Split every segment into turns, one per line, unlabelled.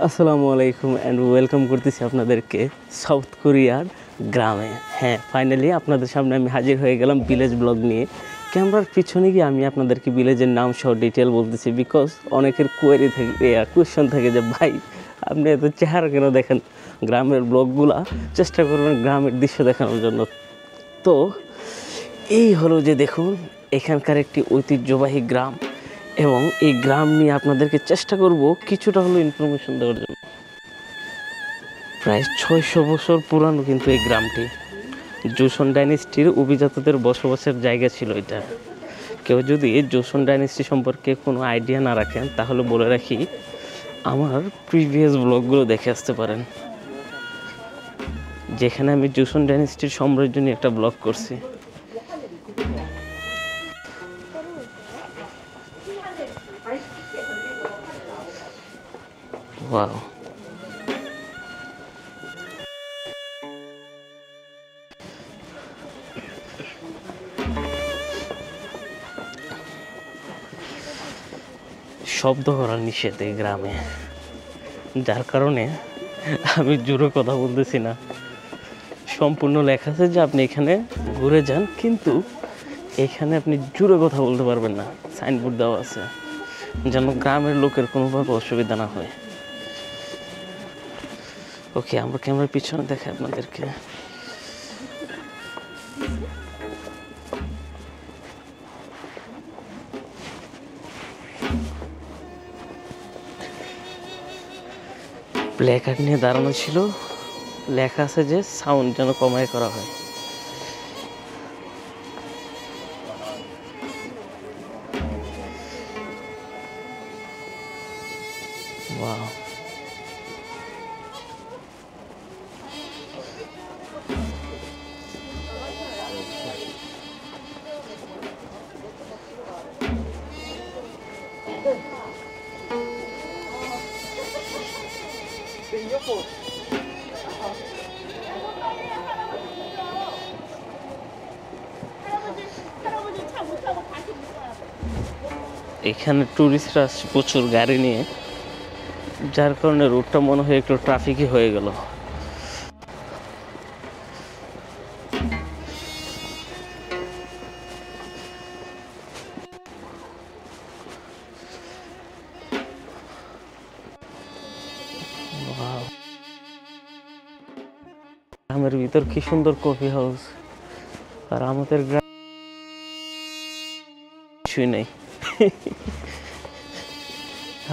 আসসালামু আলাইকুম and welcome করতেছি আপনাদেরকে সাউথ কোরিয়ার গ্রামে। হ্যাঁ, ফাইনালি আপনাদের সামনে আমি হাজির হয়ে গেলাম ভিলেজ ব্লগ নিয়ে। ক্যামেরার পিছনে গিয়ে আমি আপনাদেরকে ভিলেজের নাম সহ ডিটেল বলতেছি, বিকজ অনেকের কোয়েশ্চন থাকে যে ভাই আপনি এত চেহারা কেন দেখেন। গ্রামের ব্লগগুলা চেষ্টা করবেন গ্রামের দৃশ্য দেখানোর জন্য। তো এই হলো যে দেখুন, এখানকার একটি ঐতিহ্যবাহী গ্রাম, এবং এই গ্রাম নিয়ে আপনাদেরকে চেষ্টা করব কিছুটা হলো ইনফরমেশন দেওয়ার জন্য। প্রায় 600 বছর পুরানো কিন্তু এই গ্রামটি। জোসন ডাইনেস্টির অভিজাতদের বসবাসের জায়গা ছিল এটা। কেউ যদি জোসন ডাইনেস্টি সম্পর্কে কোনো আইডিয়া না রাখেন তাহলে বলে রাখি, আমার প্রিভিয়াস ব্লগগুলো দেখে আসতে পারেন, যেখানে আমি জোসন ডাইনেস্টির সাম্রাজ্য নিয়ে একটা ব্লগ করছি। ওয়াও, শব্দ করা নিষেধ এই গ্রামে, যার কারণে আমি জোরে কথা বলতেছি না। সম্পূর্ণ লেখা আছে যে আপনি এখানে ঘুরে যান, কিন্তু এখানে আপনি জোরে কথা বলতে পারবেন না। সাইনবোর্ড দেওয়া আছে যেন গ্রামের লোকের কোনোভাবে অসুবিধা না হয়। ওকে, আমরা ক্যামেরার পিছনে দেখাই আপনাদেরকে। প্লেকার্ড নিয়ে দাঁড়ানো ছিল, লেখা আছে যে সাউন্ড যেন কমায় করা হয়। ওয়াও, এখানে টুরিস্টরা আসছে প্রচুর গাড়ি নিয়ে, যার কারণে রোডটা মনে হয় একটু ট্রাফিকই হয়ে গেল। গ্রামের ভিতর কি সুন্দর কফি হাউস, আর আমাদের গ্রাম কিছুই নেই।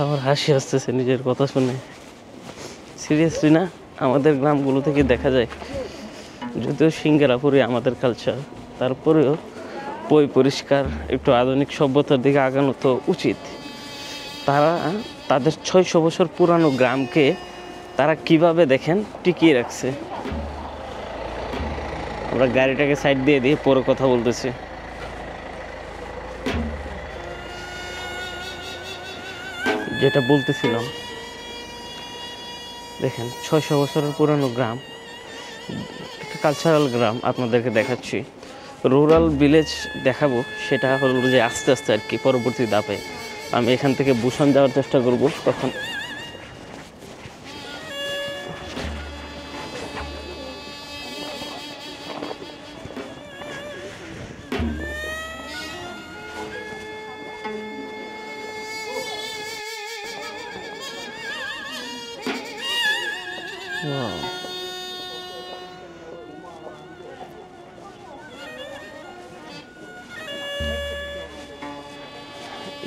আমার হাসি আসতেছে নিজের কথা শুনে। সিরিয়াসলি না, আমাদের গ্রামগুলো থেকে দেখা যায়, যদিও সিঙ্গারাপুরে আমাদের কালচার, তারপরেও পরিষ্কার একটু আধুনিক সভ্যতার দিকে আগানো তো উচিত। তারা তাদের 600 বছর পুরানো গ্রামকে তারা কিভাবে দেখেন টিকিয়ে রাখছে। আমরা গাড়িটাকে সাইড দিয়ে দিয়ে পরে কথা বলতেছি। যেটা বলতেছিলাম, দেখেন 600 বছরের পুরানো গ্রাম, একটা কালচারাল গ্রাম আপনাদেরকে দেখাচ্ছি। রুরাল ভিলেজ দেখাবো, সেটা হলো যে আস্তে আস্তে আর কি পরবর্তী ধাপে। আমি এখান থেকে বুসান যাওয়ার চেষ্টা করব তখন।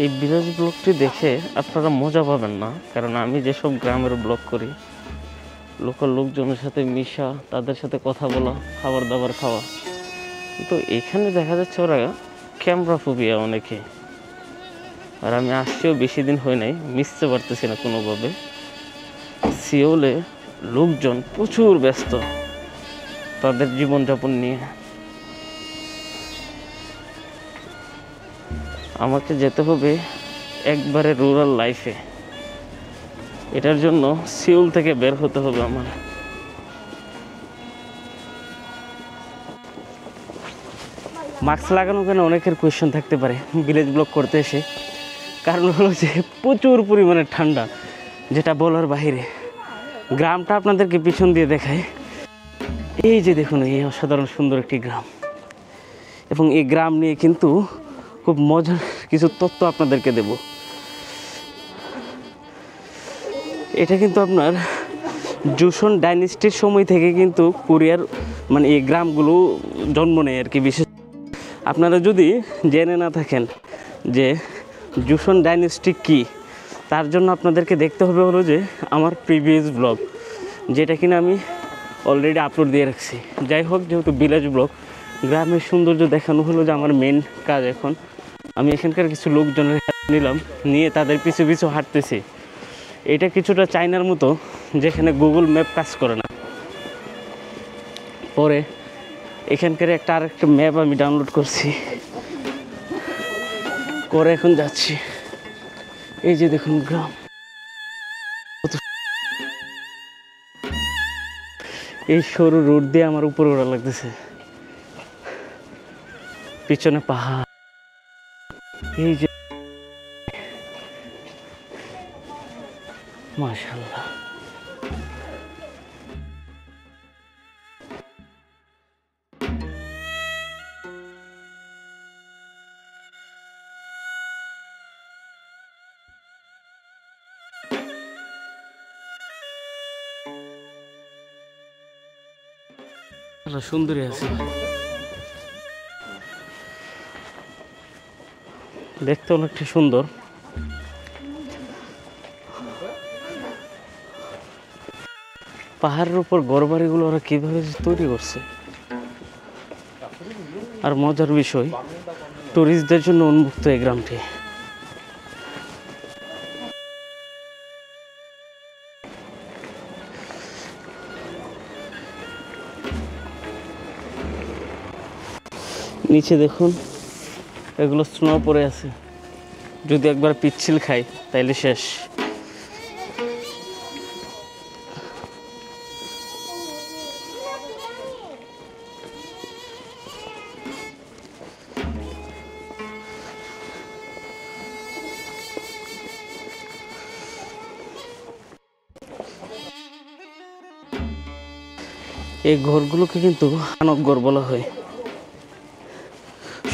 এই ভিলেজ ব্লগটি দেখে আপনারা মজা পাবেন না, কারণ আমি যেসব গ্রামের ব্লগ করি, লোকাল লোকজনের সাথে মিশা, তাদের সাথে কথা বলা, খাবার দাবার খাওয়া, তো এখানে দেখা যাচ্ছে ওরা ক্যামেরা ফোবিয়া অনেকে। আর আমি আসছেও বেশি দিন হয় নাই, মিশতে পারতেছি না কোনোভাবে। সিওলে লোকজন প্রচুর ব্যস্ত তাদের জীবনযাপন নিয়ে। আমাকে যেতে হবে একবারে রুরাল লাইফে, এটার জন্য সিউল থেকে বের হতে হবে আমার। মাস্ক লাগানো কেন অনেকের কোয়েশ্চেন থাকতে পারে ভিলেজ ব্লগ করতে এসে। কারণ হলো যে প্রচুর পরিমাণে ঠান্ডা, যেটা বলার বাইরে। গ্রামটা আপনাদেরকে পিছন দিয়ে দেখায়। এই যে দেখুন, এই অসাধারণ সুন্দর একটি গ্রাম, এবং এই গ্রাম নিয়ে কিন্তু খুব মজার কিছু তথ্য আপনাদেরকে দেব। এটা কিন্তু আপনার জোসন ডাইনেস্টির সময় থেকে কিন্তু কোরিয়ার মানে এই গ্রামগুলো জন্ম নেয় আর কি। বিশেষ আপনারা যদি জেনে না থাকেন যে জোসন ডাইনেস্টি কী, তার জন্য আপনাদেরকে দেখতে হবে হলো যে আমার প্রিভিয়াস ব্লগ, যেটা কিনা আমি অলরেডি আপলোড দিয়ে রাখছি। যাই হোক, যেহেতু ভিলেজ ব্লগ, গ্রামের সৌন্দর্য দেখানো হলো যে আমার মেন কাজ। এখন আমি এখানকার কিছু লোকজনের নিলাম, নিয়ে তাদের পিছু পিছু হাঁটতেছি। এটা কিছুটা চায়নার মতো, যেখানে গুগল ম্যাপ কাজ করে না। পরে এখানকার আরেকটা ম্যাপ আমি ডাউনলোড করছি, করে এখন যাচ্ছি। এই যে দেখুন গ্রাম, এই সরু রোড দিয়ে আমার উপরে ওড়া লাগতেছে, পিছনে পাহাড়। এই যে মাশাআল্লাহ, সুন্দরী আছে, দেখতে অনেকটা সুন্দর। পাহাড়ের উপর ঘরবাড়িগুলো ওরা কীভাবে তৈরি করছে। আর মজার বিষয়, টুরিস্টদের জন্য উন্মুক্ত এই গ্রামটি। নিচে দেখুন, এগুলো স্নো পড়ে আছে। যদি একবার পিচ্ছিল খাই তাইলে শেষ। এই ঘরগুলোকে কিন্তু হানক ঘর বলা হয়।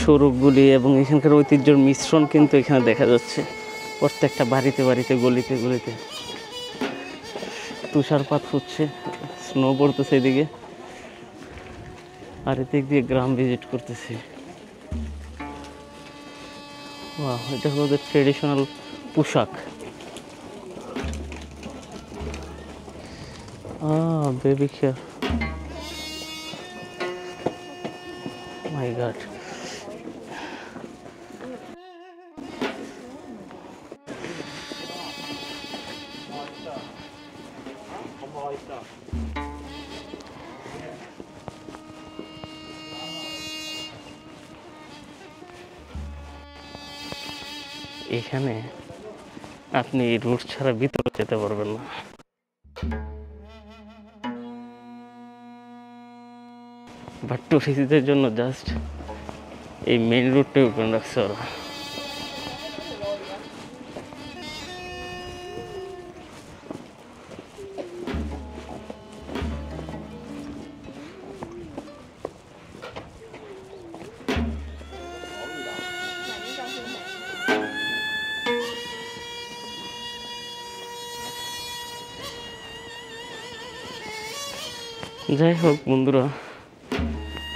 সড়কগুলি এবং এখানকার ঐতিহ্যের মিশ্রণ কিন্তু এখানে দেখা যাচ্ছে প্রত্যেকটা বাড়িতে বাড়িতে, গলিতে গলিতে। তুষারপাত হচ্ছে, স্নো পড়তেছে এদিকে, আর এদিক দিয়ে গ্রাম ভিজিট করতেছি। বাহ, এটা হলো ওদের ট্রেডিশনাল পোশাক। বেবি কেয়ার, মাই গড। এখানে আপনি রুট ছাড়া ভিতরে যেতে পারবেন না। বাট টুরিস্টদের জন্য জাস্ট এই মেইন রুটটাই ওপেন রাখছে ওরা। যাই হোক বন্ধুরা,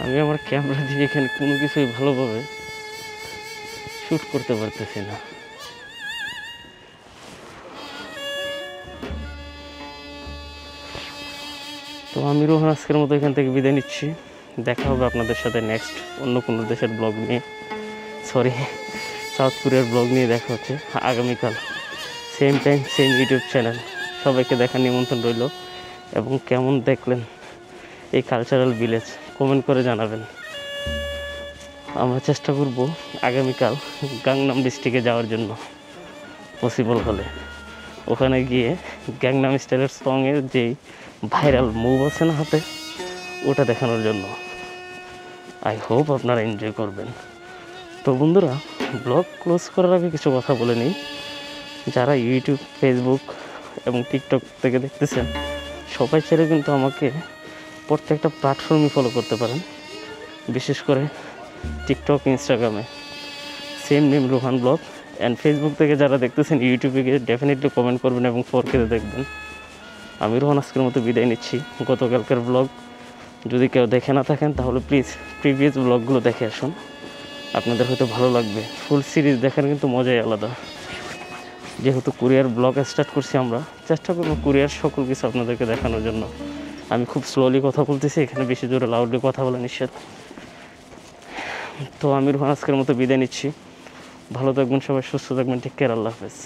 আমি আমার ক্যামেরা দিয়ে এখানে কোনো কিছুই ভালোভাবে শ্যুট করতে পারতেছি না। তো আমি রোহান আজকের মতো এখান থেকে বিদায় নিচ্ছি। দেখা হবে আপনাদের সাথে নেক্সট অন্য কোনো দেশের ব্লগ নিয়ে, সাউথ কোরিয়ার ব্লগ নিয়ে দেখা হচ্ছে আগামীকাল, same time same YouTube channel. সবাইকে দেখার নিমন্ত্রণ রইল, এবং কেমন দেখলেন এই কালচারাল ভিলেজ কমেন্ট করে জানাবেন। আমরা চেষ্টা করব আগামীকাল গাংনাম ডিস্ট্রিক্টে যাওয়ার জন্য, পসিবল হলে ওখানে গিয়ে গ্যাংনাম স্টাইলের সঙের যেই ভাইরাল মুভ আছে না হাতে, ওটা দেখানোর জন্য। আই হোপ আপনারা এনজয় করবেন। তো বন্ধুরা, ব্লগ ক্লোজ করার আগে কিছু কথা বলে নিই। যারা ইউটিউব, ফেসবুক এবং টিকটক থেকে দেখতেছেন, সবাই চাইলে কিন্তু আমাকে প্রত্যেকটা প্ল্যাটফর্মই ফলো করতে পারেন, বিশেষ করে টিকটক, ইনস্টাগ্রামে same name Rohan blog. And Facebook থেকে যারা দেখতেছেন ইউটিউবে গিয়ে ডেফিনেটলি কমেন্ট করবেন এবং ফরকে দেখবেন। আমি রোহান আজকের মতো বিদায় নিচ্ছি। গতকালকের ব্লগ যদি কেউ দেখে না থাকেন তাহলে প্লিজ প্রিভিয়াস ব্লগগুলো দেখে আসুন, আপনাদের হয়তো ভালো লাগবে। ফুল সিরিজ দেখার কিন্তু মজাই আলাদা। যেহেতু কুরিয়ার ব্লগ স্টার্ট করছি, আমরা চেষ্টা করবো কুরিয়ার সকল কিছু আপনাদেরকে দেখানোর জন্য। আমি খুব স্লোলি কথা বলতেছি, এখানে বেশি জোরে লাউডলি কথা বলা নিষেধ। তো আমি রোহান আজকের মতো বিদায় নিচ্ছি। ভালো থাকবেন সবাই, সুস্থ থাকবেন, টেক কেয়ার, আল্লাহ হাফেজ।